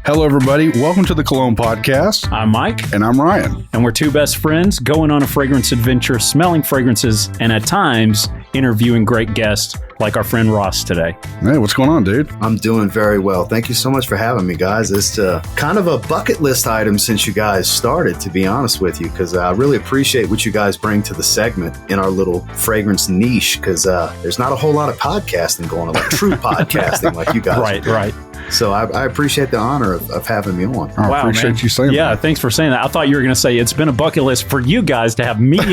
Hello, everybody. Welcome to the Cologne podcast. I'm Myke. And I'm Ryan. And we're two best friends going on a fragrance adventure, smelling fragrances, and at times interviewing great guests like our friend Ross today. Hey, what's going on, dude? I'm doing very well. Thank you so much for having me, guys. It's kind of a bucket list item since you guys started, to be honest with you, because I really appreciate what you guys bring to the segment in our little fragrance niche, because there's not a whole lot of podcasting going on, like true podcasting like you guys do. Right. So I appreciate the honor of having me on. I appreciate you saying that. Yeah, thanks for saying that. I thought you were going to say it's been a bucket list for you guys to have me on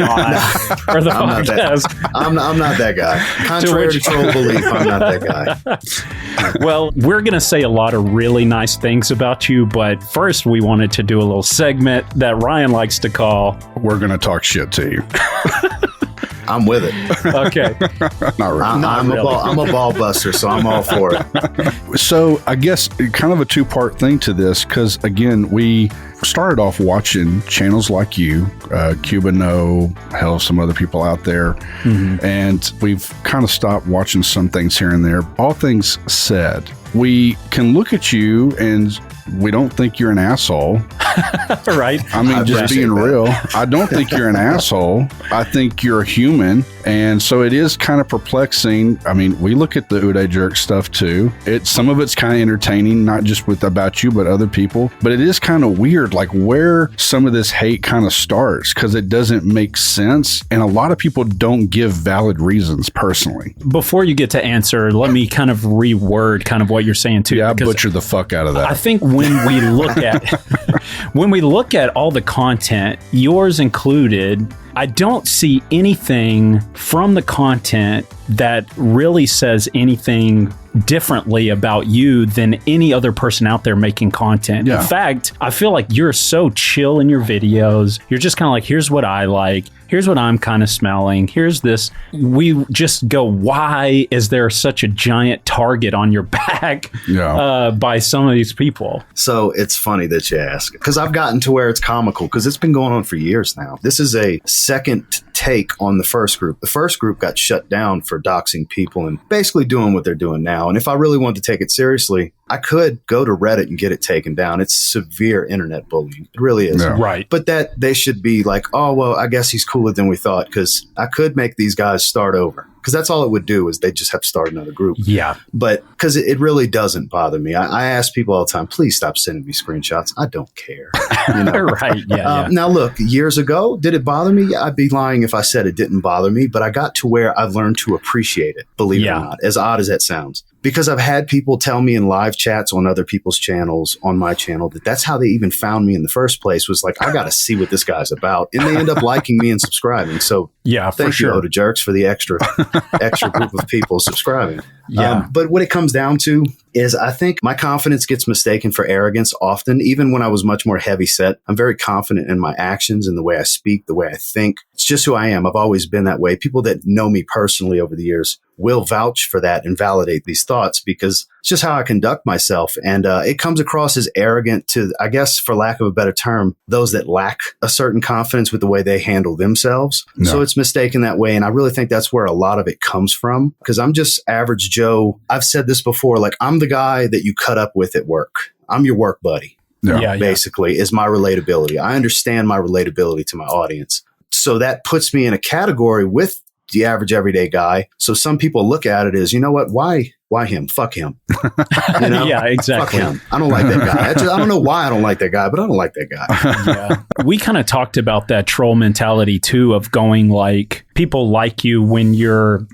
for the podcast. I'm not that guy. Contrary to troll belief, I'm not that guy. Well, we're going to say a lot of really nice things about you, but first we wanted to do a little segment that Ryan likes to call... We're going to talk shit to you. I'm with it. Okay. Not really. I'm a ball buster, so I'm all for it. So I guess kind of a two-part thing to this, because again, we started off watching channels like you, Cuba No, hell, some other people out there, and we've kind of stopped watching some things here and there. All things said, we can look at you and we don't think you're an asshole. Right. I mean, just being real, I don't think you're an asshole. I think you're a human. And so it is kind of perplexing. I mean, we look at the Uday Jerk stuff too. Some of it's kind of entertaining, not just about you, but other people. But it is kind of weird, like where some of this hate kind of starts, because it doesn't make sense. And a lot of people don't give valid reasons personally. Before you get to answer, let me kind of reword kind of what you're saying too. Yeah, I butchered the fuck out of that. I think when we look at all the content, yours included, I don't see anything from the content that really says anything differently about you than any other person out there making content. Yeah. In fact, I feel like you're so chill in your videos. You're just kind of like, here's what I like. Here's what I'm kind of smelling. Here's this. We just go, why is there such a giant target on your back by some of these people? So it's funny that you ask, because I've gotten to where it's comical, because it's been going on for years now. This is a second take on the first group. The first group got shut down for doxing people and basically doing what they're doing now. And if I really wanted to take it seriously, I could go to Reddit and get it taken down. It's severe internet bullying. It really is. Yeah. Right. But that they should be like, oh, well, I guess he's cooler than we thought, because I could make these guys start over. Because that's all it would do, is they just have to start another group. Yeah. But because it really doesn't bother me. I ask people all the time, please stop sending me screenshots. I don't care. You know? Right. Yeah. Now, look, years ago, did it bother me? I'd be lying if I said it didn't bother me. But I got to where I've learned to appreciate it, believe it or not, as odd as that sounds. Because I've had people tell me in live chats on other people's channels, on my channel, that's how they even found me in the first place, was like, I got to see what this guy's about. And they end up liking me and subscribing. So thank you, Oda Jerks, for the extra group of people subscribing. Yeah. But what it comes down to is I think my confidence gets mistaken for arrogance often. Even when I was much more heavy set, I'm very confident in my actions and the way I speak, the way I think. It's just who I am. I've always been that way. People that know me personally over the years will vouch for that and validate these thoughts, because it's just how I conduct myself. And it comes across as arrogant to, I guess, for lack of a better term, those that lack a certain confidence with the way they handle themselves. No. So it's mistaken that way. And I really think that's where a lot of it comes from, because I'm just average Joe. I've said this before, like, I'm the guy that you cut up with at work. I'm your work buddy. Basically, is my relatability. I understand my relatability to my audience. So that puts me in a category with the average everyday guy. So some people look at it as, you know what, why him? Fuck him. You know? Yeah, exactly. Fuck him. I don't like that guy. I don't know why I don't like that guy, but I don't like that guy. We kind of talked about that troll mentality too, of going like, people like you when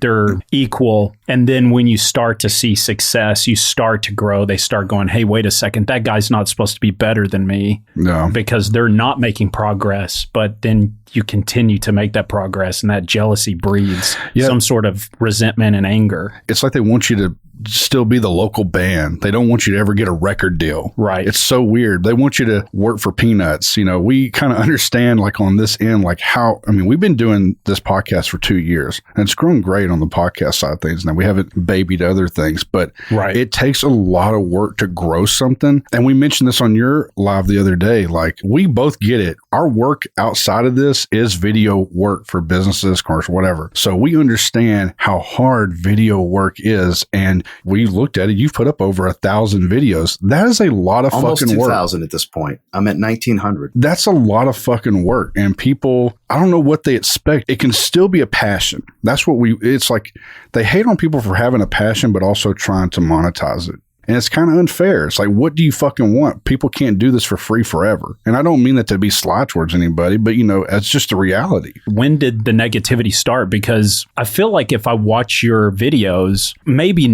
they're equal. And then when you start to see success, you start to grow. They start going, hey, wait a second, that guy's not supposed to be better than me. No. Because they're not making progress. But then you continue to make that progress, and that jealousy breeds some sort of resentment and anger. It's like they want you to still be the local band. They don't want you to ever get a record deal. Right. It's so weird. They want you to work for peanuts. You know, we kind of understand, like, on this end, like how, I mean, we've been doing this podcast for 2 years, and it's grown great on the podcast side of things. Now, we haven't babied other things, but it takes a lot of work to grow something. And we mentioned this on your live the other day. Like, we both get it. our work outside of this is video work for businesses, commercial, whatever. So we understand how hard video work is. And we looked at it. You've put up over 1,000 videos. That is a lot of almost fucking work. 2,000 at this point. I'm at 1,900. That's a lot of fucking work. And people, I don't know what they expect. It can still be a passion. That's what it's like they hate on people for having a passion, but also trying to monetize it. And it's kind of unfair. It's like, what do you fucking want? People can't do this for free forever. And I don't mean that to be sly towards anybody, but it's just a reality. When did the negativity start? Because I feel like if I watch your videos, maybe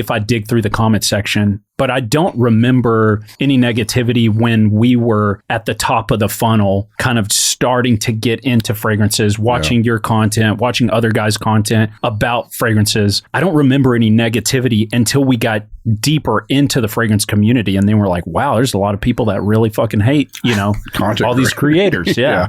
if I dig through the comment section, but I don't remember any negativity when we were at the top of the funnel, kind of starting to get into fragrances, watching your content, watching other guys' content about fragrances. I don't remember any negativity until we got deeper into the fragrance community. And then we're like, wow, there's a lot of people that really fucking hate, all these creators. Yeah.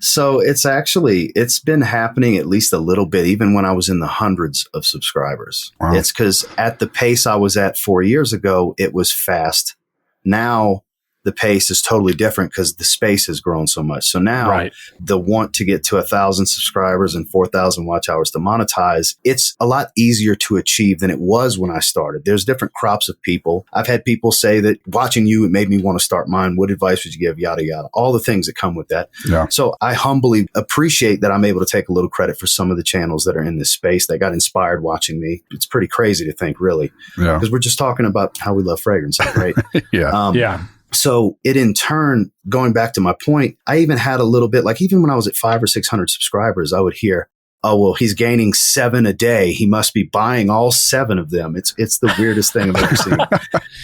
So it's been happening at least a little bit, even when I was in the hundreds of subscribers. Wow. It's because at the pace I was at 4 years ago, it was fast. Now the pace is totally different because the space has grown so much. So now the want to get to 1,000 subscribers and 4,000 watch hours to monetize, it's a lot easier to achieve than it was when I started. There's different crops of people. I've had people say that watching you, it made me want to start mine. What advice would you give? Yada, yada. All the things that come with that. Yeah. So I humbly appreciate that I'm able to take a little credit for some of the channels that are in this space that got inspired watching me. It's pretty crazy to think, really. Yeah. Because we're just talking about how we love fragrance, right? Yeah. So it in turn, going back to my point, I even had a little bit, like even when I was at 500 or 600 subscribers, I would hear, oh, well, he's gaining 7 a day. He must be buying all 7 of them. It's the weirdest thing I've ever seen.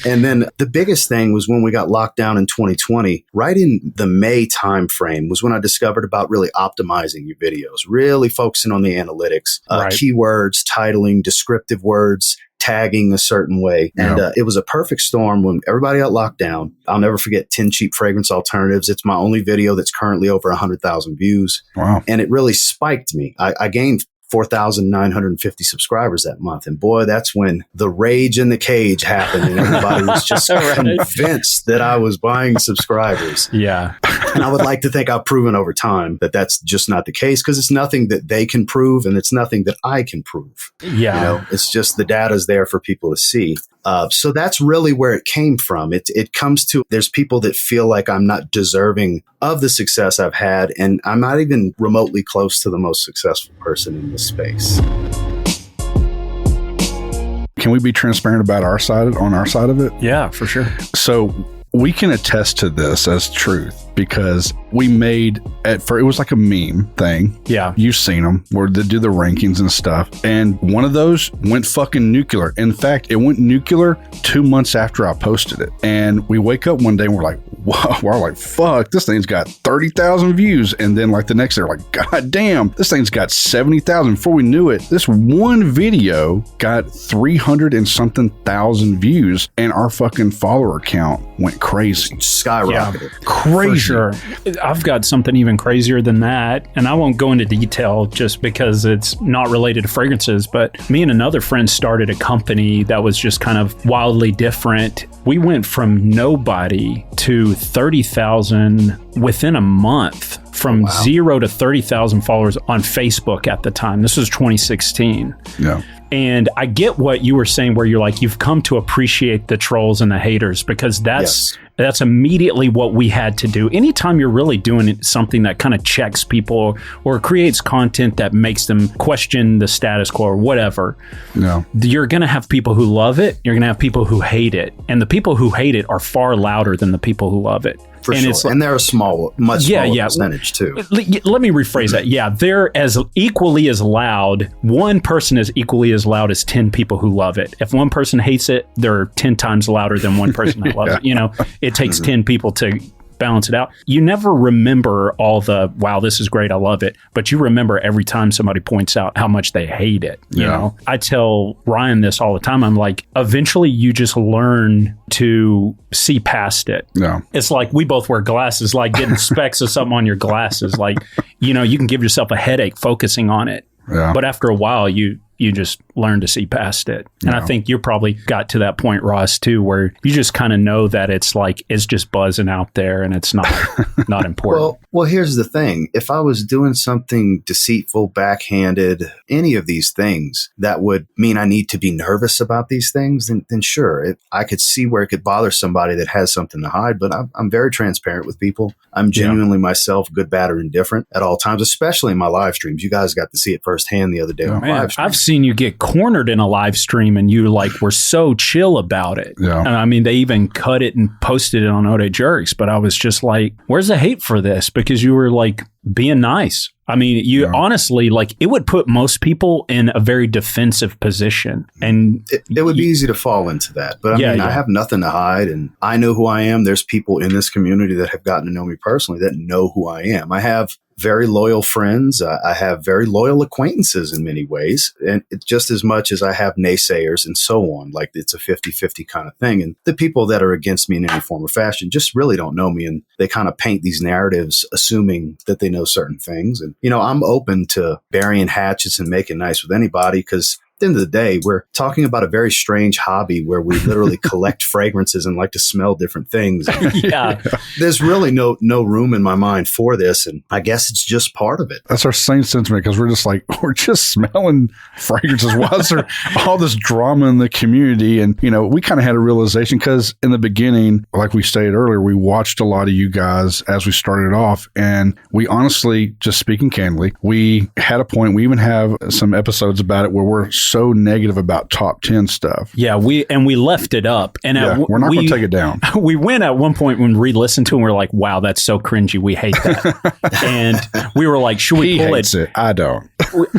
And then the biggest thing was when we got locked down in 2020, right in the May timeframe was when I discovered about really optimizing your videos, really focusing on the analytics, keywords, titling, descriptive words, tagging a certain way. And it was a perfect storm when everybody got locked down. I'll never forget 10 Cheap Fragrance Alternatives. It's my only video that's currently over 100,000 views. Wow. And it really spiked me. I gained 4,950 subscribers that month. And boy, that's when the rage in the cage happened and everybody was just convinced that I was buying subscribers. Yeah. And I would like to think I've proven over time that that's just not the case because it's nothing that they can prove and it's nothing that I can prove. Yeah. It's just the data's there for people to see. So that's really where it came from. It comes to, there's people that feel like I'm not deserving of the success I've had, and I'm not even remotely close to the most successful person in this space. Can we be transparent about on our side of it? Yeah, for sure. So we can attest to this as truth because we made it was like a meme thing. Yeah. You've seen them where they do the rankings and stuff. And one of those went fucking nuclear. In fact, it went nuclear 2 months after I posted it. And we wake up one day and we're like, wow, we're like, fuck, this thing's got 30,000 views. And then like the next day, we're like, God damn, this thing's got 70,000. Before we knew it, this one video got 300 and something thousand views. And our fucking follower count went crazy. Skyrocketed. Yeah. Crazy. Sure. I've got something even crazier than that. And I won't go into detail just because it's not related to fragrances. But me and another friend started a company that was just kind of wildly different. We went from nobody to 30,000 within a month. From 0 to 30,000 followers on Facebook at the time. This was 2016. Yeah. And I get what you were saying where you're like, you've come to appreciate the trolls and the haters because that's immediately what we had to do. Anytime you're really doing something that kind of checks people or creates content that makes them question the status quo or whatever, you're going to have people who love it. You're going to have people who hate it. And the people who hate it are far louder than the people who love it. For sure. And they're a much smaller percentage too. Let me rephrase that. Yeah, they're as equally as loud. One person is equally as loud as 10 people who love it. If one person hates it, they're 10 times louder than one person that loves it. It takes 10 people to balance it out. You never remember all the, wow, this is great, I love it. But you remember every time somebody points out how much they hate it. You know, I tell Ryan this all the time. I'm like, eventually you just learn to see past it. Yeah. It's like we both wear glasses, like getting specks of something on your glasses. Like, you can give yourself a headache focusing on it. Yeah. But after a while, you you just learn to see past it. And Yeah. I think you probably got to that point, Ross, too, where you just kind of know that it's like, it's just buzzing out there and it's not important. Well, here's the thing. If I was doing something deceitful, backhanded, any of these things that would mean I need to be nervous about these things, then sure, I could see where it could bother somebody that has something to hide. But I'm very transparent with people. I'm genuinely myself, good, bad, or indifferent at all times, especially in my live streams. You guys got to see it firsthand the other day on Man, live stream. I've seen you get cornered in a live stream and you like were so chill about it. Yeah. And I mean, they even cut it and posted it on Ode Jerks, but I was just like, where's the hate for this? Because you were like being nice. I mean, you honestly, like, it would put most people in a very defensive position. And it would be easy to fall into that. But I mean, I have nothing to hide and I know who I am. There's people in this community that have gotten to know me personally that know who I am. I have very loyal friends. I have very loyal acquaintances in many ways. And it's just as much as I have naysayers and so on. Like it's a 50-50 kind of thing. And the people that are against me in any form or fashion just really don't know me. And they kind of paint these narratives assuming that they know certain things. And, you know, I'm open to burying hatchets and making nice with anybody because at the end of the day, we're talking about a very strange hobby where we literally collect fragrances and like to smell different things. yeah, There's really no room in my mind for this. And I guess it's just part of it. That's our same sentiment because we're just like, we're just smelling fragrances. Why is there all this drama in the community? And, you know, we kind of had a realization because in the beginning, like we stated earlier, we watched a lot of you guys as we started off. And we honestly, just speaking candidly, we had a point, we even have some episodes about it where we're so negative about top 10 stuff. Yeah, we left it up. And We're not going to take it down. We went at one point when re-listened to it and we were like, wow, that's so cringy. We hate that. And we were like, should we He pull hates it? I don't.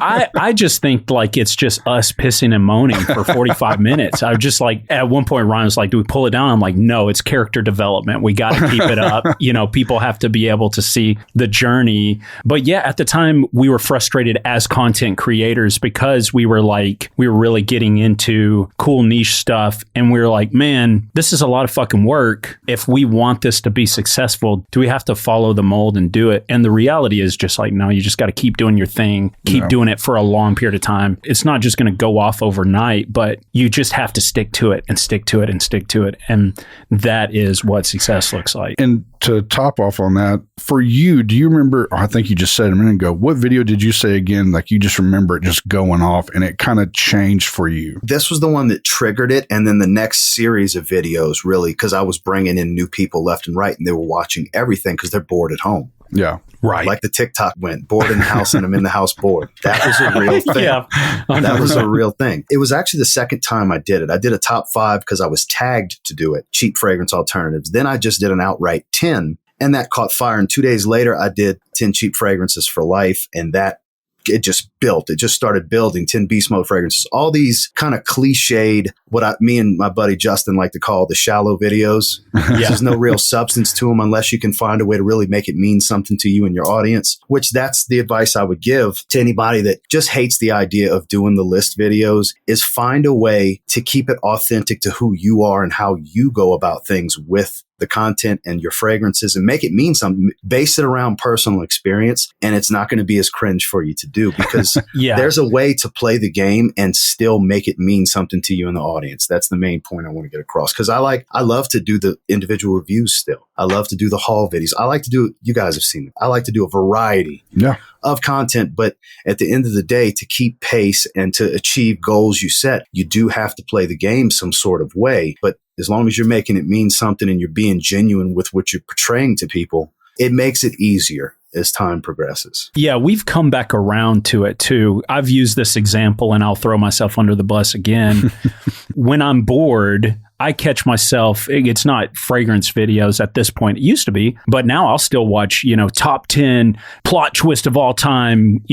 I just think like it's just us pissing and moaning for 45 minutes. I was just like, at one point, Ryan was like, do we pull it down? I'm like, no, it's character development. We got to keep it up. You know, people have to be able to see the journey. But yeah, at the time, we were frustrated as content creators because we were like, we were really getting into cool niche stuff. And we were like, man, this is a lot of fucking work. If we want this to be successful, do we have to follow the mold and do it? And the reality is just like, no, you just got to keep doing your thing, keep doing it for a long period of time. It's not just going to go off overnight, but you just have to stick to it and stick to it and stick to it. And that is what success looks like. And to top off on that, for you, do you remember, I think you just said a minute ago, what video did you say again? Like you just remember it just going off and it kind of changed for you? This was the one that triggered it. And then the next series of videos, really, because I was bringing in new people left and right and they were watching everything because they're bored at home. Yeah. Right. Like the TikTok went, bored in the house and I'm in the house bored. That was a real thing. Yeah. That was a real thing. It was actually the second time I did it. I did a top 5 because I was tagged to do it. Cheap fragrance alternatives. Then I just did an outright 10 and that caught fire. And 2 days later, I did 10 cheap fragrances for life. And that it just built. It just started building 10 beast mode fragrances. All these kind of cliched, me and my buddy Justin like to call the shallow videos. There's no real substance to them unless you can find a way to really make it mean something to you and your audience, which that's the advice I would give to anybody that just hates the idea of doing the list videos is find a way to keep it authentic to who you are and how you go about things with the content and your fragrances and make it mean something. Base it around personal experience and it's not going to be as cringe for you to do because there's a way to play the game and still make it mean something to you in the audience. That's the main point I want to get across because I love to do the individual reviews still. I love to do the haul videos. I like to do, you guys have seen it. I like to do a variety of content, but at the end of the day, to keep pace and to achieve goals you set, you do have to play the game some sort of way. But as long as you're making it mean something and you're being genuine with what you're portraying to people, it makes it easier as time progresses. Yeah, we've come back around to it too. I've used this example and I'll throw myself under the bus again. When I'm bored, I catch myself, it's not fragrance videos at this point. It used to be, but now I'll still watch, top 10 plot twist of all time,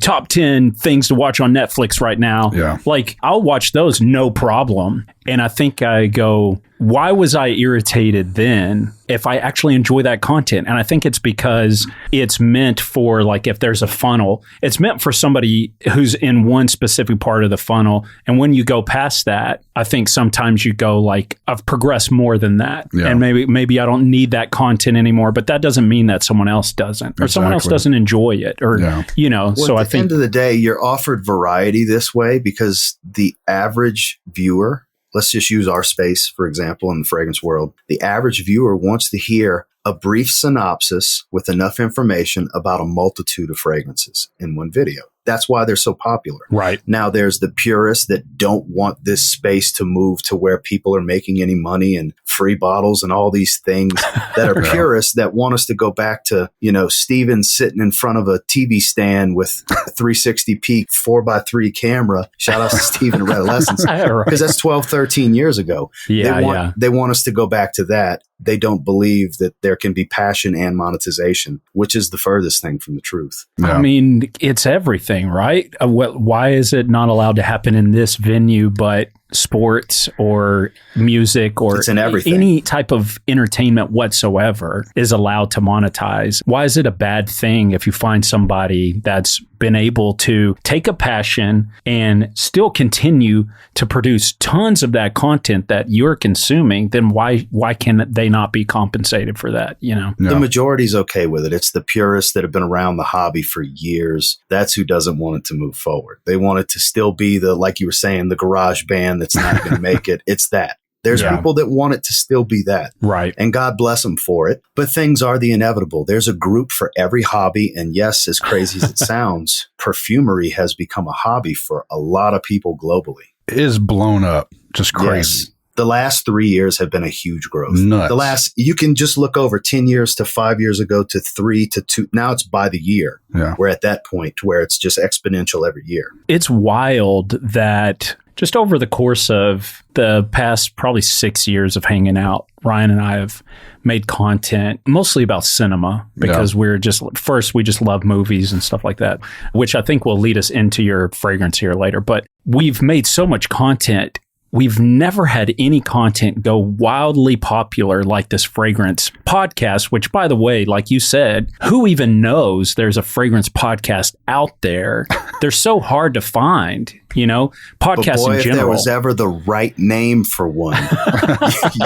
top 10 things to watch on Netflix right now. Yeah. Like I'll watch those, no problem. And I think I go, why was I irritated then if I actually enjoy that content? And I think it's because it's meant for, like, if there's a funnel, it's meant for somebody who's in one specific part of the funnel. And when you go past that, I think sometimes you go like, I've progressed more than that. Yeah. And maybe I don't need that content anymore, but that doesn't mean that someone else doesn't, or someone else doesn't enjoy it, or, you know, well, so at I the think end of the day, you're offered variety this way because the average viewer, let's just use our space, for example, in the fragrance world. The average viewer wants to hear a brief synopsis with enough information about a multitude of fragrances in one video. That's why they're so popular. Right. Now, there's the purists that don't want this space to move to where people are making any money and free bottles and all these things that are purists that want us to go back to, you know, Steven sitting in front of a TV stand with a 360p 4x3 camera. Shout out to Steven and Redolescence. Because that's 12, 13 years ago. They want us to go back to that. They don't believe that there can be passion and monetization, which is the furthest thing from the truth. I mean, it's everything, right? Why is it not allowed to happen in this venue, but sports or music or it's in everything. Any type of entertainment whatsoever is allowed to monetize? Why is it a bad thing if you find somebody that's been able to take a passion and still continue to produce tons of that content that you're consuming? Then why can they not be compensated for that? You know, the majority's okay with it. It's the purists that have been around the hobby for years. That's who doesn't want it to move forward. They want it to still be the, like you were saying, the garage band that's not going to make it. It's that. There's people that want it to still be that. Right. And God bless them for it. But things are the inevitable. There's a group for every hobby. And yes, as crazy as it sounds, perfumery has become a hobby for a lot of people globally. It is blown up. Just crazy. Yes. The last 3 years have been a huge growth. Nuts. You can just look over 10 years to 5 years ago to 3 to 2. Now it's by the year. Yeah. We're at that point where it's just exponential every year. It's wild that just over the course of the past probably 6 years of hanging out, Ryan and I have made content mostly about cinema because we just love movies and stuff like that, which I think will lead us into your fragrance here later. But we've made so much content. We've never had any content go wildly popular like this fragrance podcast, which, by the way, like you said, who even knows there's a fragrance podcast out there? They're so hard to find, you know, podcasts but boy, in general. If there was ever the right name for one,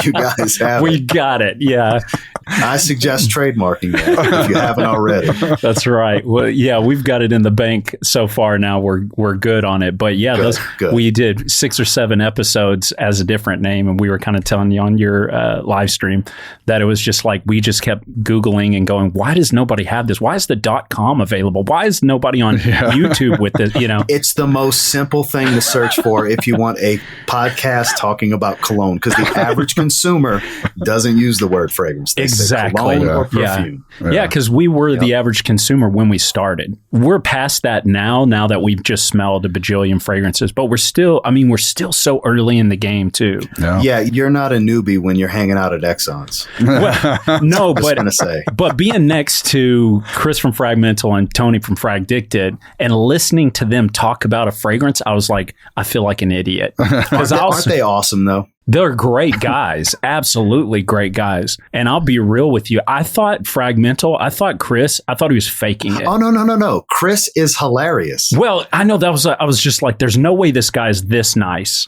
you guys have We got it. Yeah. I suggest trademarking that if you haven't already. That's right. Well, yeah, we've got it in the bank so far now. We're good on it. But yeah, we did 6 or 7 episodes as a different name. And we were kind of telling you on your live stream that it was just like, we just kept Googling and going, why does nobody have this? Why is the .com available? Why is nobody on YouTube with this? You know, it's the most simple thing to search for if you want a podcast talking about cologne, because the average consumer doesn't use the word fragrance. They exactly. Cologne or perfume. Yeah, because we were the average consumer when we started. We're past that now that we've just smelled a bajillion fragrances, but we're still so early in the game too. Yeah, you're not a newbie when you're hanging out at Exxon's. Well, no, but being next to Chris from Fragmental and Tony from Fragdicted and listening to them talk about a fragrance, I was like, I feel like an idiot. Aren't they awesome though? They're great guys, absolutely great guys. And I'll be real with you. I thought Chris he was faking it. Oh, no. Chris is hilarious. Well, I know I was just like, there's no way this guy's this nice.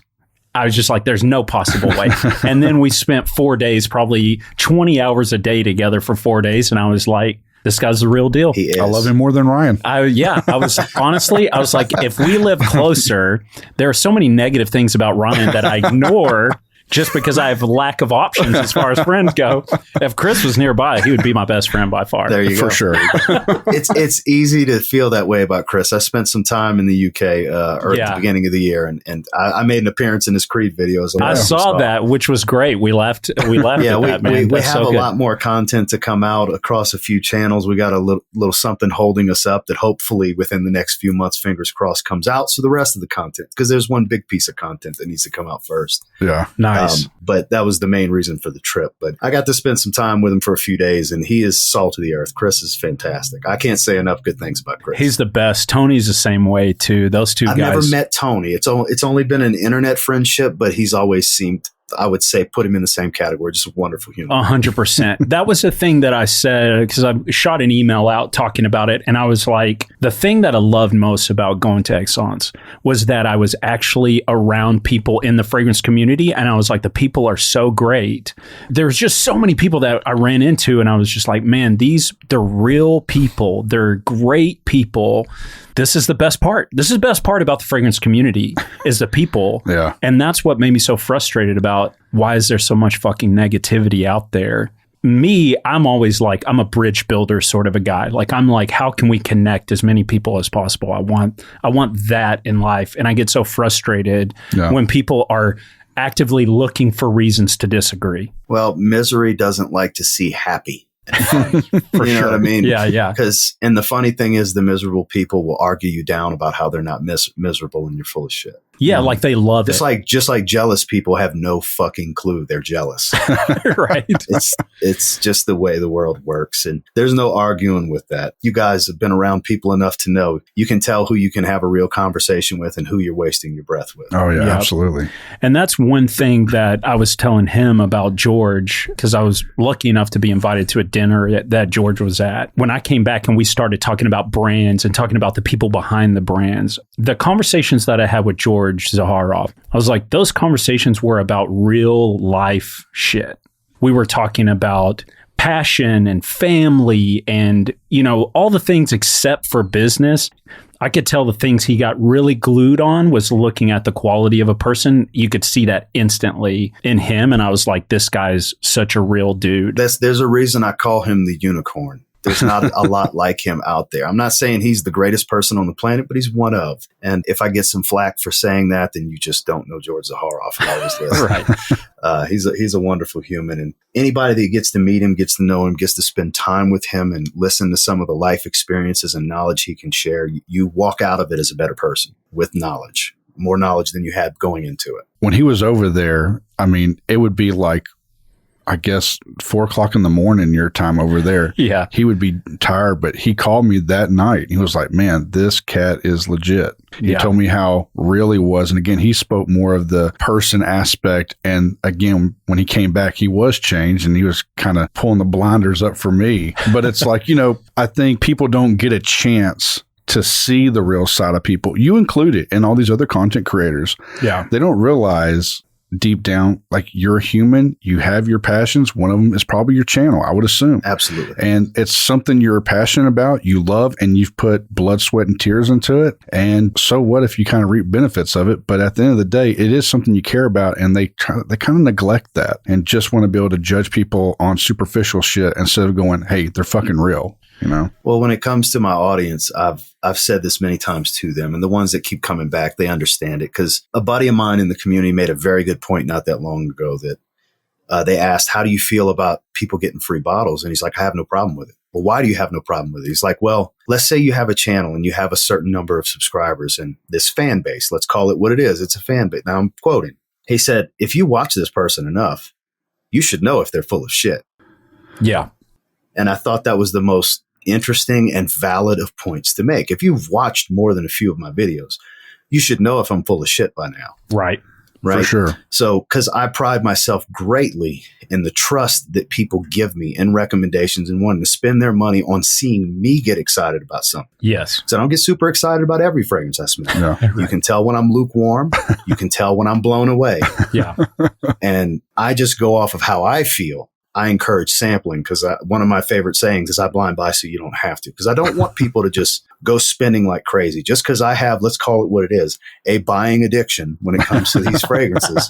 I was just like, there's no possible way. And then we spent 4 days, probably 20 hours a day together for 4 days. And I was like, this guy's the real deal. He is. I love him more than Ryan. I was like, if we live closer, there are so many negative things about Ryan that I ignore just because I have a lack of options as far as friends go. If Chris was nearby, he would be my best friend by far. There you go. For sure. It's easy to feel that way about Chris. I spent some time in the UK at the beginning of the year, and I made an appearance in his Creed videos. I saw that, which was great. We left yeah, at that, man. We have a lot more content to come out across a few channels. We got a little something holding us up that hopefully within the next few months, fingers crossed, comes out. So the rest of the content, because there's one big piece of content that needs to come out first. Yeah. Nice. But that was the main reason for the trip. But I got to spend some time with him for a few days, and he is salt of the earth. Chris is fantastic. I can't say enough good things about Chris. He's the best. Tony's the same way too. Those two guys. I've never met Tony. It's only been an internet friendship, but he's always seemed I would say put him in the same category, just a wonderful human. 100%. That was the thing that I said, because I shot an email out talking about it. And I was like, the thing that I loved most about going to Excellence was that I was actually around people in the fragrance community. And I was like, the people are so great. There's just so many people that I ran into. And I was just like, man, they're real people. They're great people. This is the best part. This is the best part about the fragrance community is the people. Yeah. And that's what made me so frustrated about why is there so much fucking negativity out there? Me, I'm always like, I'm a bridge builder sort of a guy. Like, I'm like, how can we connect as many people as possible? I want that in life. And I get so frustrated when people are actively looking for reasons to disagree. Well, misery doesn't like to see happy. For you know what I mean? Yeah. And the funny thing is, the miserable people will argue you down about how they're not miserable and you're full of shit. Yeah, like they love it. Just like jealous people have no fucking clue they're jealous. Right. It's just the way the world works. And there's no arguing with that. You guys have been around people enough to know you can tell who you can have a real conversation with and who you're wasting your breath with. Oh, yeah, absolutely. And that's one thing that I was telling him about George, because I was lucky enough to be invited to a dinner that George was at. When I came back and we started talking about brands and talking about the people behind the brands, the conversations that I had with George Zaharoff, I was like, those conversations were about real life shit. We were talking about passion and family and, all the things except for business. I could tell the things he got really glued on was looking at the quality of a person. You could see that instantly in him. And I was like, this guy's such a real dude. There's a reason I call him the unicorn. There's not a lot like him out there. I'm not saying he's the greatest person on the planet, but he's one of. And if I get some flack for saying that, then you just don't know George Zaharoff. Right. He's a wonderful human. And anybody that gets to meet him, gets to know him, gets to spend time with him and listen to some of the life experiences and knowledge he can share, you walk out of it as a better person with knowledge, more knowledge than you had going into it. When he was over there, I mean, it would be like, I guess 4:00 in the morning, your time over there. Yeah. He would be tired, but he called me that night. He was like, man, this cat is legit. He told me how real he was. And again, he spoke more of the person aspect. And again, when he came back, he was changed and he was kind of pulling the blinders up for me. But it's like, I think people don't get a chance to see the real side of people. You included and all these other content creators. Yeah. They don't realize deep down, like, you're a human, you have your passions. One of them is probably your channel, I would assume. Absolutely. And it's something you're passionate about, you love, and you've put blood, sweat, and tears into it. And so what if you kind of reap benefits of it? But at the end of the day, it is something you care about, and they kind of neglect that and just want to be able to judge people on superficial shit instead of going, hey, they're fucking real. Well, when it comes to my audience, I've said this many times to them, and the ones that keep coming back, they understand it. Because a buddy of mine in the community made a very good point not that long ago that they asked, how do you feel about people getting free bottles? And he's like, I have no problem with it. Well, why do you have no problem with it? He's like, well, let's say you have a channel and you have a certain number of subscribers and this fan base, let's call it what it is. It's a fan base. Now I'm quoting. He said, if you watch this person enough, you should know if they're full of shit. Yeah. And I thought that was the most interesting and valid of points to make. If you've watched more than a few of my videos, you should know if I'm full of shit by now. Right. For sure. So, because I pride myself greatly in the trust that people give me and recommendations and wanting to spend their money on seeing me get excited about something. Yes. So I don't get super excited about every fragrance I smell. Yeah. You can tell when I'm lukewarm. You can tell when I'm blown away. Yeah. And I just go off of how I feel. I encourage sampling because one of my favorite sayings is I blind buy so you don't have to, because I don't want people to just go spending like crazy just because I have, let's call it what it is, a buying addiction when it comes to these fragrances.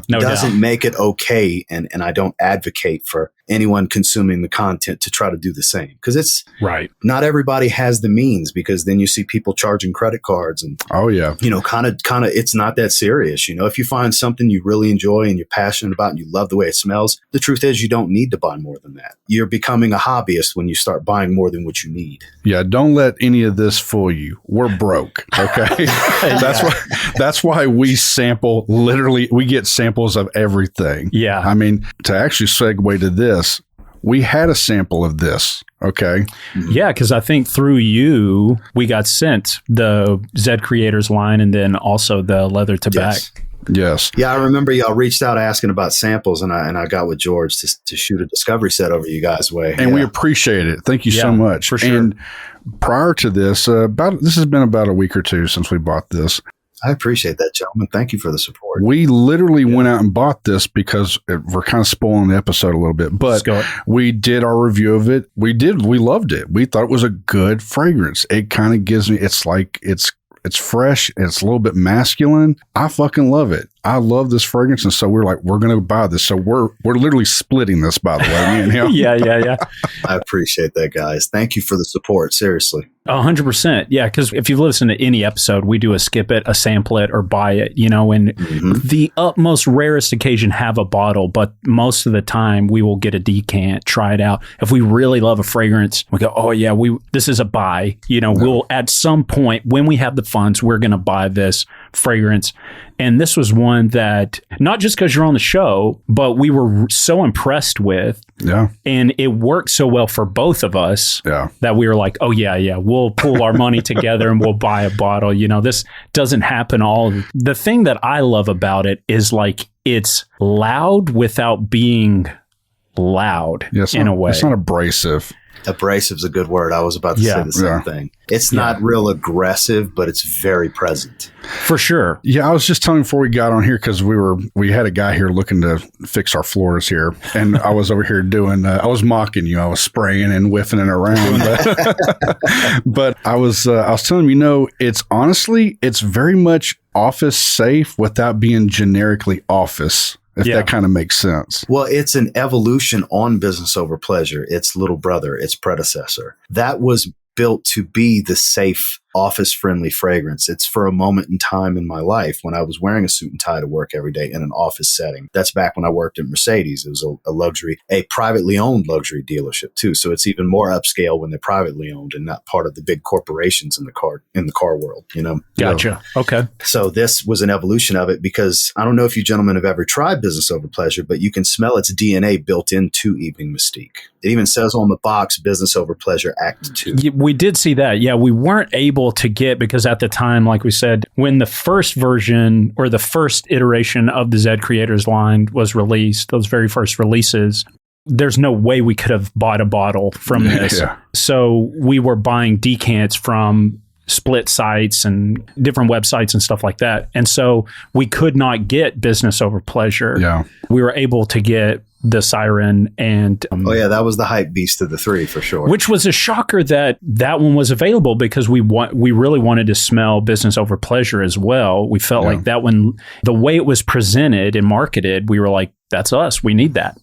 Doesn't make it okay. And I don't advocate for anyone consuming the content to try to do the same, because it's right. Not everybody has the means, because then you see people charging credit cards and, kind of, it's not that serious. If you find something you really enjoy and you're passionate about and you love the way it smells, the truth is you don't need to buy more than that. You're becoming a hobbyist when you start buying more than what you need. Yeah. Don't let any of this fool you. We're broke. Okay. That's why we sample, literally, we get samples of everything. Yeah. I mean, to actually segue to this, we had a sample of this. Okay. Yeah, because I think through you, we got sent the Zed Creators line and then also the leather tobacco. Yes. Yeah, I remember y'all reached out asking about samples, and I got with George to shoot a discovery set over you guys' way. And we appreciate it. Thank you so much. For sure. And prior to this, this has been about a week or two since we bought this. I appreciate that, gentlemen. Thank you for the support. We literally went out and bought this because we're kind of spoiling the episode a little bit, but we did our review of it. We loved it. We thought it was a good fragrance. It kind of gives me, it's like, it's fresh. It's a little bit masculine. I fucking love it. I love this fragrance. And so we're like, we're going to buy this. So we're literally splitting this, by the way, me and him. Yeah. I appreciate that, guys. Thank you for the support. Seriously. 100%. Yeah. Because if you've listened to any episode, we do a skip it, a sample it, or buy it, and the utmost rarest occasion have a bottle, but most of the time we will get a decant, try it out. If we really love a fragrance, we go, oh yeah, this is a buy. We'll at some point when we have the funds, we're going to buy this fragrance. And this was one that, not just because you're on the show, but we were so impressed with. Yeah. And it worked so well for both of us that we were like, oh, yeah, we'll pool our money together and we'll buy a bottle. This doesn't happen all. The thing that I love about it is like it's loud without being loud in a way. It's not abrasive. Abrasive is a good word. I was about to say the same thing. It's not real aggressive, but it's very present. For sure. Yeah, I was just telling before we got on here because we had a guy here looking to fix our floors here, and I was over here doing. I was mocking you. I was spraying and whiffing it around, but I was telling him, it's very much office safe without being generically office. If that kind of makes sense. Well, it's an evolution on Business Over Pleasure. Its little brother, its predecessor. That was built to be the safe, office-friendly fragrance. It's for a moment in time in my life when I was wearing a suit and tie to work every day in an office setting. That's back when I worked at Mercedes. It was a privately owned luxury dealership too. So it's even more upscale when they're privately owned and not part of the big corporations in the car world, Gotcha. Okay. So this was an evolution of it because I don't know if you gentlemen have ever tried Business Over Pleasure, but you can smell its DNA built into Evening Mystique. It even says on the box, Business Over Pleasure Act 2. We did see that. Yeah, we weren't able to get, because at the time, like we said, when the first version or the first iteration of the Zed Creators line was released, those very first releases, there's no way we could have bought a bottle from this. Yeah. So we were buying decants from split sites and different websites and stuff like that. And so we could not get Business Over Pleasure. Yeah. We were able to get the Siren and that was the hype beast of the three for sure. Which was a shocker that one was available because we really wanted to smell Business Over Pleasure as well. We felt like that one, the way it was presented and marketed, we were like, that's us. We need that.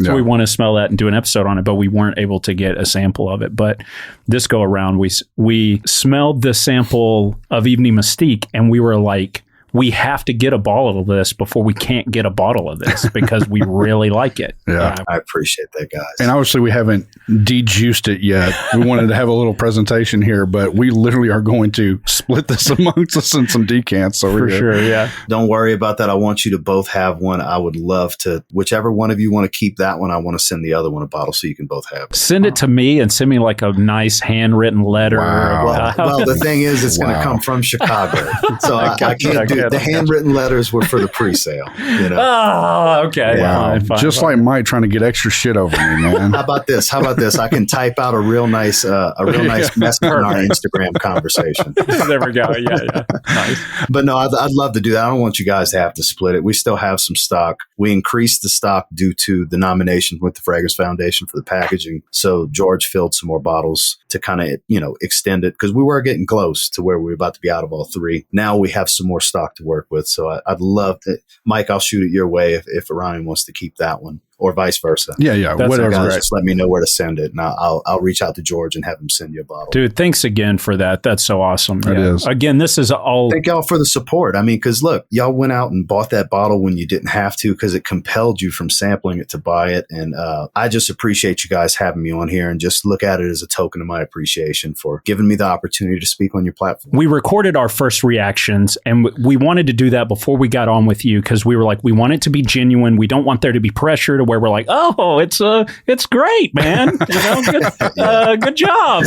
So we want to smell that and do an episode on it, but we weren't able to get a sample of it. But this go around, we smelled the sample of Evening Mystique and we were like, we have to get a bottle of this before we can't get a bottle of this because we really like it. Yeah. I appreciate that, guys. And obviously we haven't de-juiced it yet. We wanted to have a little presentation here, but we literally are going to split this amongst us in some decants. For sure, yeah. Don't worry about that. I want you to both have one. I would love to, whichever one of you want to keep that one, I want to send the other one a bottle so you can both have it. Send it to me and send me like a nice handwritten letter. Wow. Well, the thing is, it's going to come from Chicago. So I can't do it. The handwritten letters were for the pre-sale. Oh, okay. Wow. Fine. Just like Mike trying to get extra shit over me, man. How about this? I can type out a real nice message in our Instagram conversation. There we go. Yeah. Nice. But no, I'd love to do that. I don't want you guys to have to split it. We still have some stock. We increased the stock due to the nomination with the Fragrance Foundation for the packaging. So George filled some more bottles to kind of, extend it because we were getting close to where we were about to be out of all three. Now we have some more stock to work with. So I'd love to, Mike, I'll shoot it your way if Ryan wants to keep that one. Or vice versa. Yeah. Whatever. Guys, just let me know where to send it, and I'll reach out to George and have him send you a bottle. Dude, thanks again for that. That's so awesome. It is. Again, this is all. Thank y'all for the support. I mean, because look, y'all went out and bought that bottle when you didn't have to because it compelled you from sampling it to buy it, and I just appreciate you guys having me on here and just look at it as a token of my appreciation for giving me the opportunity to speak on your platform. We recorded our first reactions, and we wanted to do that before we got on with you because we were like, we want it to be genuine. We don't want there to be pressure to where we're like, oh, it's great, man. Good job.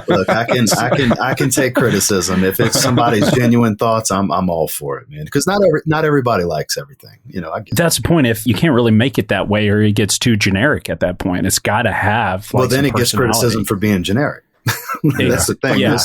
Look, I can take criticism if it's somebody's genuine thoughts. I'm all for it, man. Because not everybody likes everything. I get That's the point. If you can't really make it that way, or it gets too generic at that point, it's got to have. Well, then it gets criticism for being generic. That's the thing. Yeah.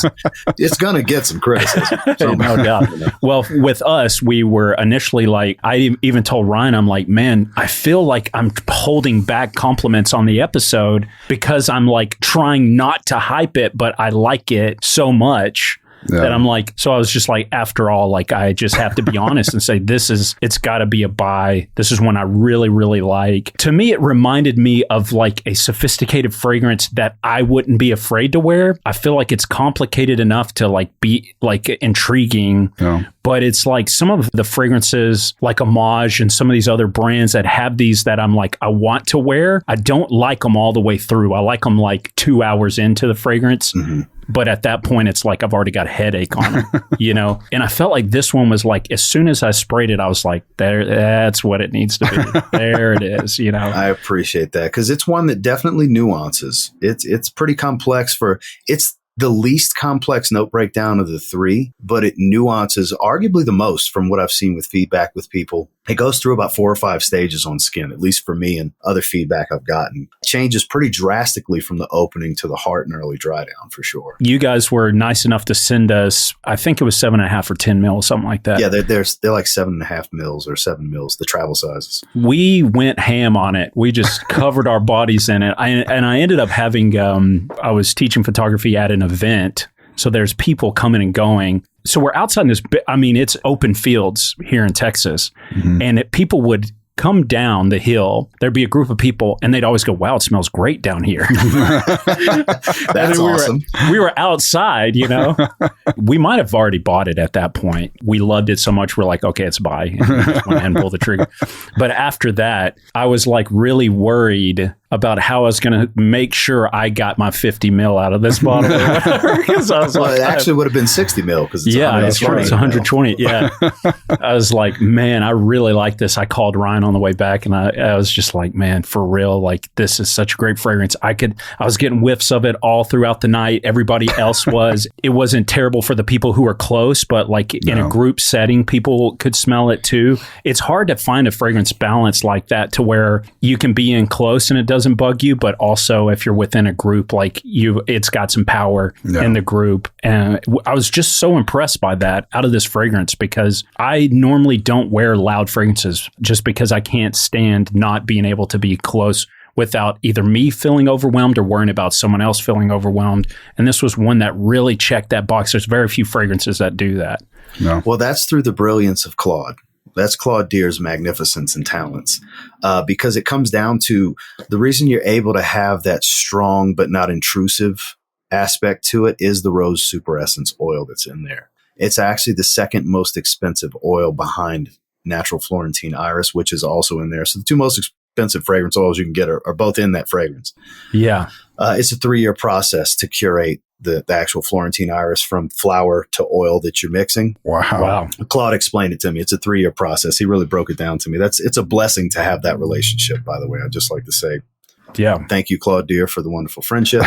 It's going to get some criticism. No doubt. Well, with us, we were initially like, I even told Ryan, I'm like, man, I feel like I'm holding back compliments on the episode because I'm like trying not to hype it, but I like it so much. Yeah. That I'm like, so I was just like, after all, like, I just have to be honest and say, it's got to be a buy. This is one I really, really like. To me, it reminded me of like a sophisticated fragrance that I wouldn't be afraid to wear. I feel like it's complicated enough to like be like intriguing. Yeah. But it's like some of the fragrances like Homage and some of these other brands that have these that I'm like, I want to wear. I don't like them all the way through. I like them like 2 hours into the fragrance. Mm-hmm. But at that point, it's like I've already got a headache on it, And I felt like this one was like, as soon as I sprayed it, I was like, that's what it needs to be. There it is, I appreciate that because it's one that definitely nuances. It's pretty complex it's the least complex note breakdown of the three, but it nuances arguably the most from what I've seen with feedback with people. It goes through about 4 or 5 stages on skin, at least for me and other feedback I've gotten. It changes pretty drastically from the opening to the heart and early dry down for sure. You guys were nice enough to send us, I think it was 7.5 or 10 mils, something like that. Yeah, they're like 7.5 mils or 7 mils, the travel sizes. We went ham on it. We just covered our bodies in it. I ended up having, I was teaching photography at an event. So there's people coming and going. So we're outside in this, it's open fields here in Texas. Mm-hmm. And people would come down the hill. There'd be a group of people and they'd always go, wow, it smells great down here. That's awesome. We were outside, We might have already bought it at that point. We loved it so much. We're like, okay, it's buy. And we just went ahead and pull the trigger. But after that, I was like really worried about how I was going to make sure I got my 50 mil out of this bottle. Because I was it actually would have been 60 mil because it's it's true. It's 120. Yeah. I was like, man, I really like this. I called Ryan on the way back and I was just like, man, for real, like this is such a great fragrance. I was getting whiffs of it all throughout the night. Everybody else was. It wasn't terrible for the people who were close, but like in a group setting, people could smell it too. It's hard to find a fragrance balance like that to where you can be in close and it doesn't bug you, but also if you're within a group, like it's got some power in the group. And I was just so impressed by that out of this fragrance because I normally don't wear loud fragrances just because I can't stand not being able to be close without either me feeling overwhelmed or worrying about someone else feeling overwhelmed. And this was one that really checked that box. There's very few fragrances that do that. No. Well, that's through the brilliance of Claude. That's Claude Deer's magnificence and talents, because it comes down to the reason you're able to have that strong but not intrusive aspect to it is the rose super essence oil that's in there. It's actually the second most expensive oil behind natural Florentine iris, which is also in there. So the two most expensive fragrance oils you can get are both in that fragrance. Yeah. It's a 3-year process to curate the actual Florentine iris from flower to oil that you're mixing. Wow. Claude explained it to me. It's a 3-year process. He really broke it down to me. It's a blessing to have that relationship, by the way. I'd just like to say, thank you, Claude Deer, for the wonderful friendship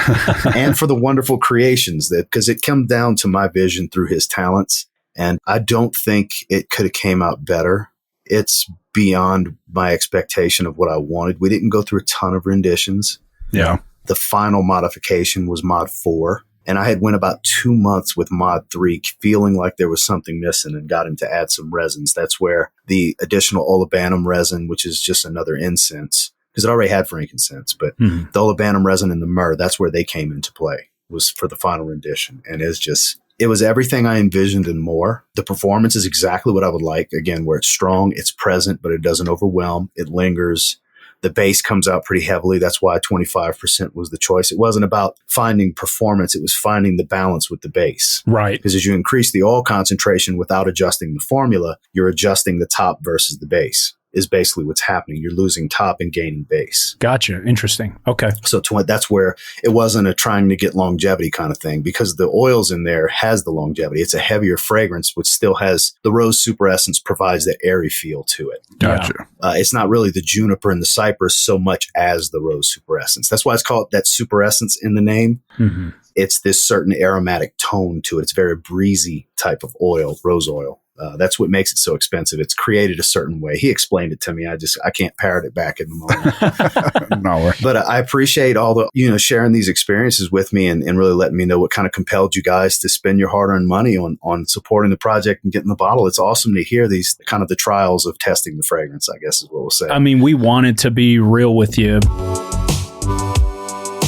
and for the wonderful creations because it comes down to my vision through his talents. And I don't think it could have came out better. It's beyond my expectation of what I wanted. We didn't go through a ton of renditions. Yeah. The final modification was Mod 4. And I had went about 2 months with Mod 3 feeling like there was something missing and got him to add some resins. That's where the additional olibanum resin, which is just another incense, because it already had frankincense, but the olibanum resin and the myrrh, that's where they came into play, was for the final rendition. And it was everything I envisioned and more. The performance is exactly what I would like. Again, where it's strong, it's present, but it doesn't overwhelm. It lingers. The bass comes out pretty heavily. That's why 25% was the choice. It wasn't about finding performance. It was finding the balance with the bass. Right. Because as you increase the oil concentration without adjusting the formula, you're adjusting the top versus the base. is basically what's happening. You're losing top and gaining base. Gotcha. Interesting. Okay. So that's where it wasn't a trying to get longevity kind of thing, because the oils in there has the longevity. It's a heavier fragrance, which still has the rose super essence, provides that airy feel to it. Gotcha. It's not really the juniper and the cypress so much as the rose super essence. That's why it's called that super essence in the name. Mm-hmm. It's this certain aromatic tone to it. It's very breezy type of oil, rose oil. That's what makes it so expensive. It's created a certain way. He explained it to me. I can't parrot it back in the moment. No. But I appreciate all the, sharing these experiences with me and really letting me know what kind of compelled you guys to spend your hard-earned money on supporting the project and getting the bottle. It's awesome to hear these kind of the trials of testing the fragrance, I guess is what we'll say. I mean, we wanted to be real with you.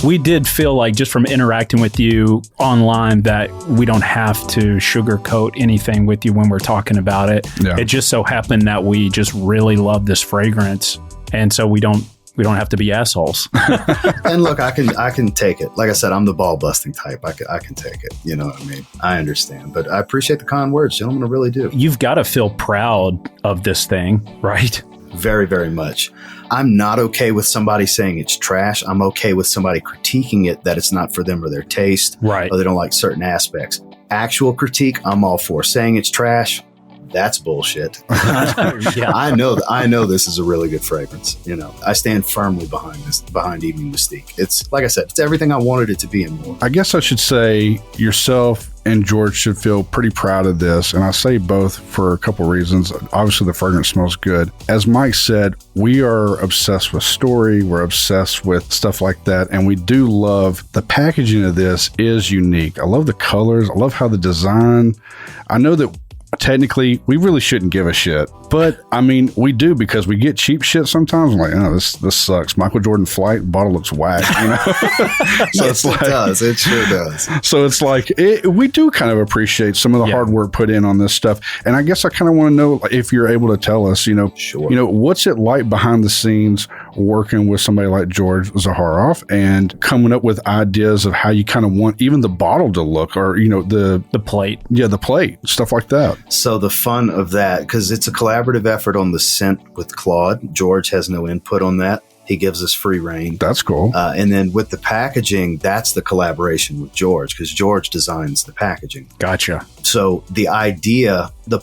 We did feel like, just from interacting with you online, that we don't have to sugarcoat anything with you when we're talking about it. Yeah. It just so happened that we just really love this fragrance, and so we don't have to be assholes. And look, I can take it. Like I said, I'm the ball busting type. I can take it. You know what I mean? I understand, but I appreciate the kind words, gentlemen. I really do. You've got to feel proud of this thing, right? Very, very much. I'm not okay with somebody saying it's trash. I'm okay with somebody critiquing it, that it's not for them or their taste, right, or they don't like certain aspects. Actual critique, I'm all for. Saying it's trash, that's bullshit. Yeah. I know this is a really good fragrance. I stand firmly behind Evening Mystique. It's, like I said, it's everything I wanted it to be and more. I guess I should say yourself and George should feel pretty proud of this. And I say both for a couple reasons. Obviously, the fragrance smells good. As Myke said, we are obsessed with story. We're obsessed with stuff like that. And we do love the packaging of this is unique. I love the colors. I love how the design. I know that technically we really shouldn't give a shit, but I mean, we do, because we get cheap shit sometimes. I'm like, oh, this sucks. Michael Jordan Flight bottle looks whack, So yes, it does. It sure does. So it's like, we do kind of appreciate some of the hard work put in on this stuff. And I guess I kind of want to know if you're able to tell us, Sure. What's it like behind the scenes working with somebody like George Zaharoff and coming up with ideas of how you kind of want even the bottle to look, or, the plate. Yeah, the plate, stuff like that. So the fun of that, because it's a collaborative effort on the scent with Claude. George has no input on that. He gives us free reign. That's cool. And then with the packaging, that's the collaboration with George, because George designs the packaging. Gotcha. So the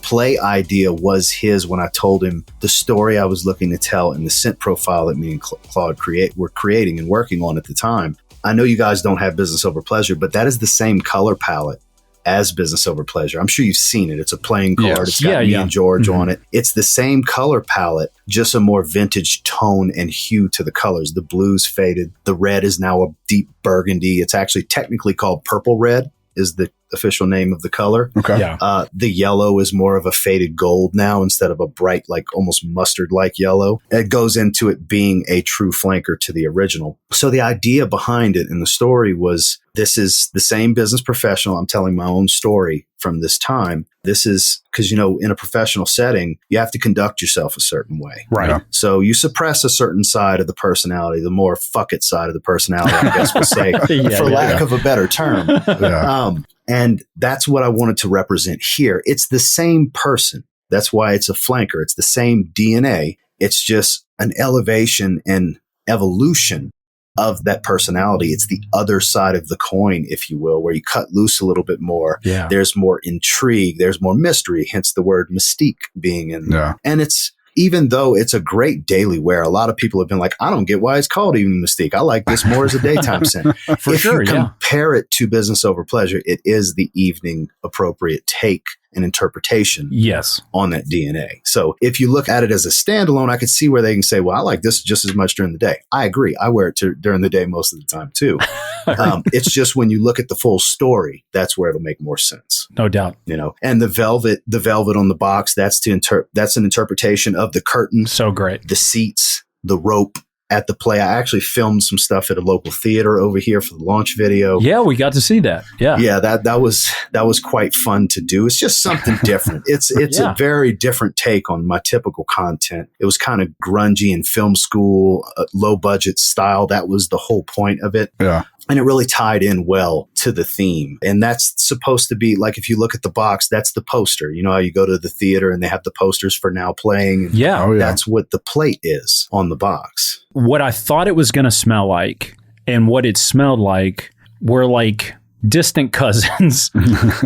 play idea was his when I told him the story I was looking to tell and the scent profile that me and Claude were creating and working on at the time. I know you guys don't have Business Over Pleasure, but that is the same color palette as Business Over Pleasure. I'm sure you've seen it. It's a playing card. Yes. It's got me and George on it. It's the same color palette, just a more vintage tone and hue to the colors. The blue's faded. The red is now a deep burgundy. It's actually technically called purple red, is the official name of the color. Okay. Yeah. The yellow is more of a faded gold now instead of a bright, like almost mustard-like yellow. It goes into it being a true flanker to the original. So the idea behind it in the story was, this is the same business professional. I'm telling my own story from this time. This is because, in a professional setting, you have to conduct yourself a certain way. Right. Yeah. So you suppress a certain side of the personality, the more fuck it side of the personality, I guess we'll say, for lack of a better term. Yeah. And that's what I wanted to represent here. It's the same person. That's why it's a flanker. It's the same DNA. It's just an elevation and evolution of that personality. It's the other side of the coin, if you will, where you cut loose a little bit more. Yeah. There's more intrigue. There's more mystery, hence the word mystique being in there. Yeah. And it's, even though it's a great daily wear, a lot of people have been like, I don't get why it's called Evening Mystique. I like this more as a daytime scent. If you compare it to Business Over Pleasure, it is the evening appropriate take and interpretation on that DNA. So if you look at it as a standalone, I could see where they can say, well, I like this just as much during the day. I agree. I wear it during the day most of the time too. It's just when you look at the full story, that's where it'll make more sense. No doubt. And the velvet on the box, that's an interpretation of the curtain. So great. The seats, the rope, at the play. I actually filmed some stuff at a local theater over here for the launch video. Yeah, we got to see that. Yeah. Yeah, that was quite fun to do. It's just something different. It's Yeah. a very different take on my typical content. It was kind of grungy and film school, low budget style. That was the whole point of it. Yeah. And it really tied in well to the theme. And that's supposed to be, like, if you look at the box, that's the poster. You know how you go to the theater and they have the posters for now playing? Yeah. Oh, yeah. That's what the plate is on the box. What I thought it was going to smell like and what it smelled like were like distant cousins.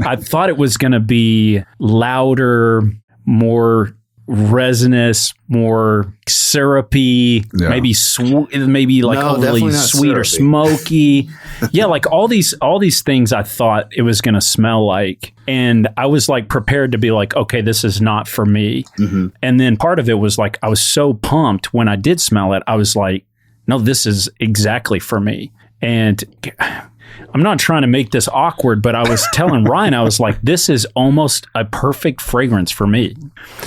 I thought it was going to be louder, more resinous, more syrupy, Yeah. maybe like No, overly definitely not sweet or syrupy. smoky. Yeah, like all these things I thought it was going to smell like. And I was like prepared to be like, okay, this is not for me. Mm-hmm. And then part of it was like, I was so pumped when I did smell it. I was like, no, this is exactly for me. And I'm not trying to make this awkward, but I was telling Ryan, I was like, this is almost a perfect fragrance for me.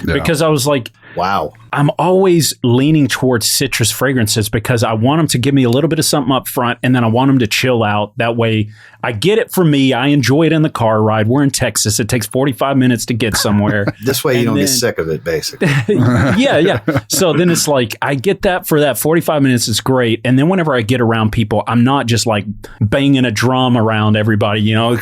Yeah. Because I was like, Wow. I'm always leaning towards citrus fragrances because I want them to give me a little bit of something up front and then I want them to chill out. That way I get it for me. I enjoy it in the car ride. We're in Texas. It takes 45 minutes to get somewhere. This way you And don't then- get sick of it, basically. yeah. So then it's like, I get that for that 45 minutes. It's great. And then whenever I get around people, I'm not just like banging a drum around everybody, you know,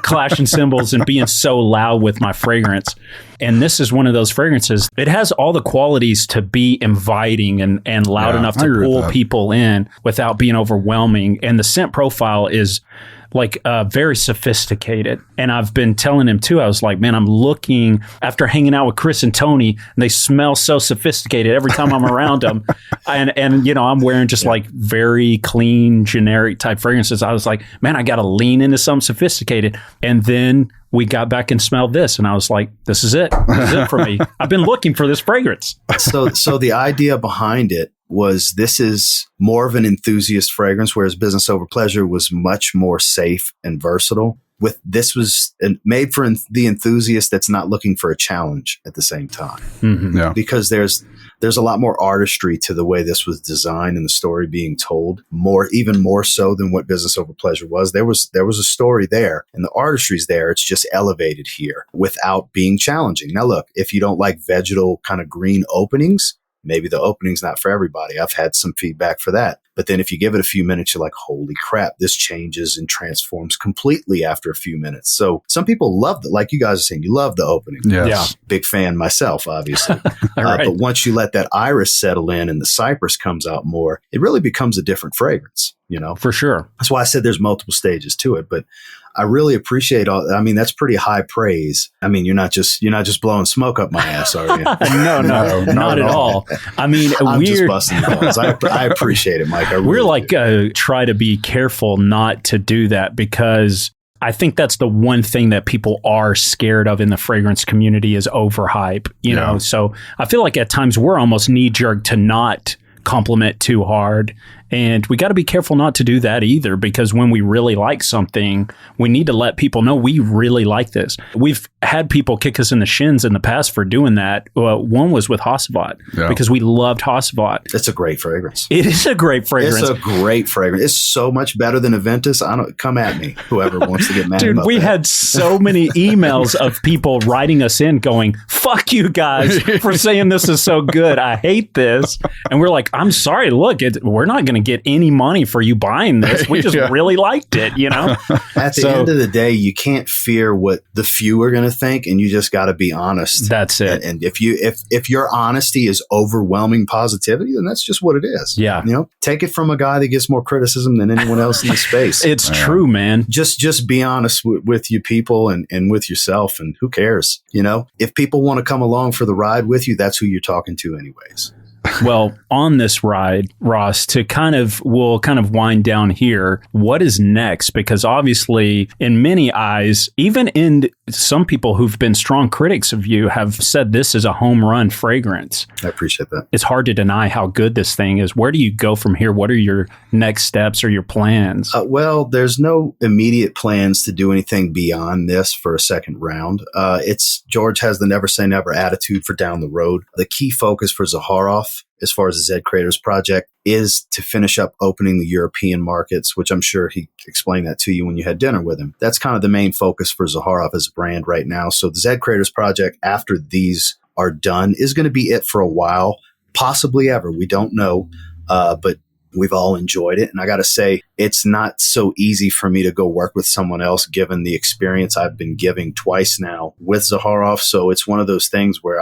clashing cymbals and being so loud with my fragrance. And this is one of those fragrances. It has all the qualities to be inviting and loud Yeah, enough I to agree with pull that. people in without being overwhelming. And the scent profile is like very sophisticated. And I've been telling him too, I was like, man, I'm looking after hanging out with Chris and Tony, and they smell so sophisticated every time I'm around them. And you know, I'm wearing just like very clean, generic type fragrances. I was like, man, I got to lean into something sophisticated. And then we got back and smelled this, and I was like, this is it. This is it for me. I've been looking for this fragrance. So the idea behind it was this is more of an enthusiast fragrance, whereas Business Over Pleasure was much more safe and versatile. This was made for the enthusiast that's not looking for a challenge at the same time. Mm-hmm. Yeah. Because there's a lot more artistry to the way this was designed and the story being told, even more so than what Business Over Pleasure was. There was a story there and the artistry's there. It's just elevated here without being challenging. Now, look, if you don't like vegetal kind of green openings, maybe the opening's not for everybody. I've had some feedback for that. But then if you give it a few minutes, you're like, holy crap, this changes and transforms completely after a few minutes. So some people love it. Like you guys are saying, you love the opening. Yes. Yeah. Big fan myself, obviously. Right. But once you let that iris settle in and the cypress comes out more, it really becomes a different fragrance, you know? For sure. That's why I said there's multiple stages to it. But I really appreciate that's pretty high praise. I mean, you're not just blowing smoke up my ass, are you? No, not at all. I mean, I'm just we're busting balls. I appreciate it, Mike. I we're really like do. try to be careful not to do that because I think that's the one thing that people are scared of in the fragrance community is overhype, you know? So I feel like at times we're almost knee jerk to not compliment too hard. And we got to be careful not to do that either, because when we really like something, we need to let people know we really like this. We've had people kick us in the shins in the past for doing that. One was with Hasselblad because we loved Hasselblad. It's a great fragrance. It is a great fragrance. It's a great fragrance. It's so much better than Aventus. Come at me, whoever wants to get mad Dude, about we that. had so many emails of people writing us in going, fuck you guys for saying this is so good. I hate this. And we're like, I'm sorry. Look, we're not going to get any money for you buying this. We just really liked it, you know? At the end of the day, you can't fear what the few are going to think, and you just got to be honest. That's it. And if your honesty is overwhelming positivity, then that's just what it is. Yeah. You know, take it from a guy that gets more criticism than anyone else in the space. It's true, man. Just be honest with you people and with yourself, and who cares? You know, if people want to come along for the ride with you, that's who you're talking to anyways. Well, on this ride, Ross, we'll kind of wind down here. What is next? Because obviously, in many eyes, even in some people who've been strong critics of you have said this is a home run fragrance. I appreciate that. It's hard to deny how good this thing is. Where do you go from here? What are your next steps or your plans? Well, there's no immediate plans to do anything beyond this for a second round. George has the never say never attitude for down the road. The key focus for Zaharoff Zaharoff, as far as the Zed Creators Project, is to finish up opening the European markets, which I'm sure he explained that to you when you had dinner with him. That's kind of the main focus for Zaharoff as a brand right now. So the Zed Creators Project, after these are done, is going to be it for a while, possibly ever. We don't know, but we've all enjoyed it. And I got to say, it's not so easy for me to go work with someone else, given the experience I've been giving twice now with Zaharoff. So it's one of those things where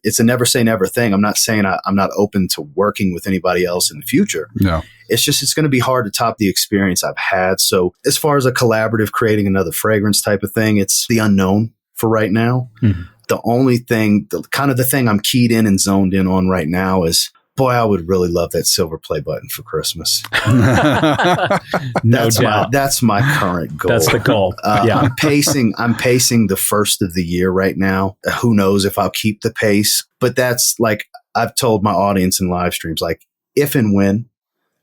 it's a never say never thing. I'm not saying I'm not open to working with anybody else in the future. No. It's going to be hard to top the experience I've had. So as far as a collaborative, creating another fragrance type of thing, it's the unknown for right now. Mm-hmm. The only thing, the thing I'm keyed in and zoned in on right now is, boy, I would really love that silver play button for Christmas. No doubt. That's my current goal. That's the goal. Yeah. I'm pacing the first of the year right now. Who knows if I'll keep the pace, but that's like, I've told my audience in live streams, like if and when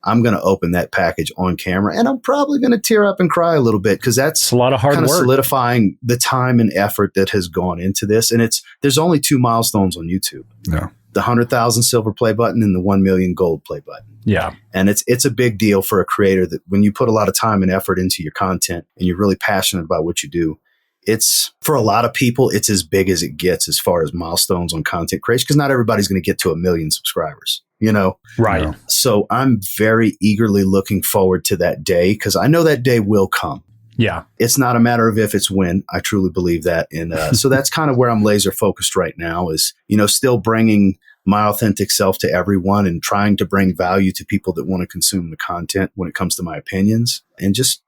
I'm going to open that package on camera, and I'm probably going to tear up and cry a little bit, because that's a lot of hard kind of work, solidifying the time and effort that has gone into this. And there's only 2 milestones on YouTube. Yeah. The 100,000 silver play button and the 1 million gold play button. Yeah. And it's a big deal for a creator that when you put a lot of time and effort into your content and you're really passionate about what you do, it's, for a lot of people, it's as big as it gets as far as milestones on content creation, because not everybody's going to get to 1 million subscribers, Right. Yeah. So I'm very eagerly looking forward to that day, because I know that day will come. Yeah. It's not a matter of if, it's when. I truly believe that. And so that's kind of where I'm laser focused right now is, still bringing my authentic self to everyone and trying to bring value to people that want to consume the content when it comes to my opinions, and just,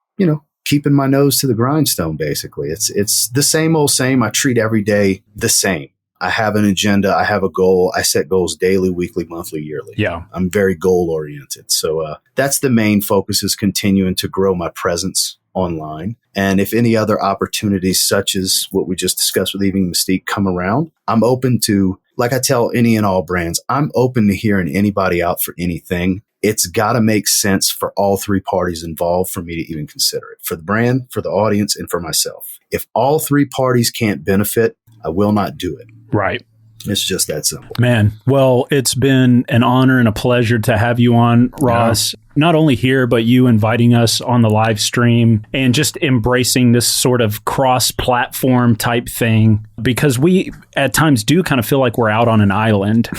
keeping my nose to the grindstone, basically. It's the same old same. I treat every day the same. I have an agenda. I have a goal. I set goals daily, weekly, monthly, yearly. Yeah. I'm very goal oriented. So that's the main focus, is continuing to grow my presence online. And if any other opportunities, such as what we just discussed with Evening Mystique, come around, I'm open to, like I tell any and all brands, I'm open to hearing anybody out for anything. It's got to make sense for all 3 parties involved for me to even consider it, for the brand, for the audience, and for myself. If all 3 parties can't benefit, I will not do it. Right. It's just that simple. Man, well, it's been an honor and a pleasure to have you on, Ross. Yeah. Not only here, but you inviting us on the live stream and just embracing this sort of cross-platform type thing, because we at times do kind of feel like we're out on an island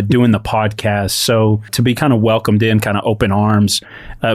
doing the podcast. So to be kind of welcomed in, kind of open arms,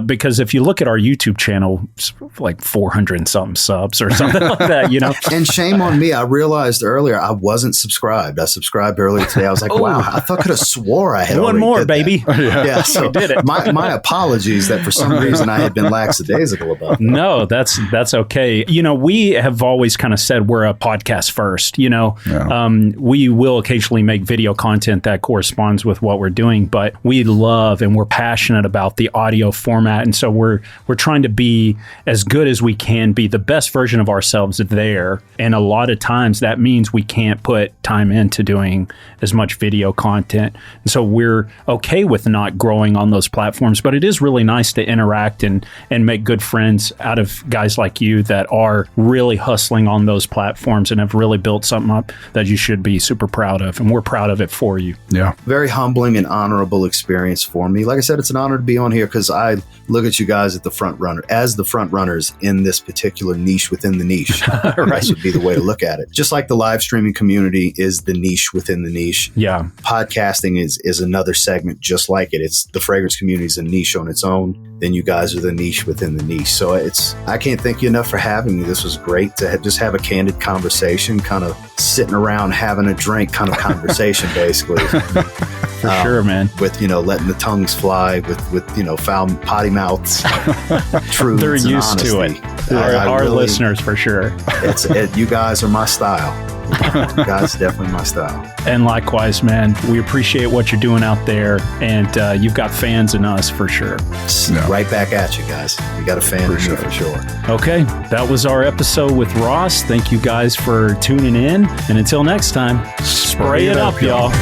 because if you look at our YouTube channel, it's like 400 and something subs or something like that, And shame on me. I realized earlier I wasn't subscribed. I subscribed earlier today. I was like, wow, I could have swore I had one more, baby. Yeah, so did it. My apologies that for some reason I had been lackadaisical about that. No, that's okay. We have always kind of said we're a podcast first, Yeah. We will occasionally make video content that corresponds with what we're doing, but we love and we're passionate about the audio format. And so we're trying to be as good as we can, be the best version of ourselves there. And a lot of times that means we can't put time into doing as much video content. And so we're okay with not growing on those platforms, but it is really nice to interact and make good friends out of guys like you that are really hustling on those platforms and have really built something up that you should be super proud of. And we're proud of it for you. Yeah. Very humbling and honorable experience for me. Like I said, it's an honor to be on here, because I look at you guys as the front runners in this particular niche within the niche. Right. That would be the way to look at it. Just like the live streaming community is the niche within the niche. Yeah. Podcasting is another segment just like it. It's the fragrance community is a niche on its own. Then you guys are the niche within the niche. So I can't thank you enough for having me. This was great to just have a candid conversation, kind of sitting around having a drink kind of conversation, basically. For sure, man. With, letting the tongues fly, with foul potty mouths, truths. They're used to it. Our really, listeners, for sure. You guys are my style. You guys definitely my style. And likewise, man, we appreciate what you're doing out there, and you've got fans in us for sure. Yeah. Right back at you guys. You got a fan in me for sure. Okay, that was our episode with Ross. Thank you guys for tuning in, and until next time, spray it up, y'all.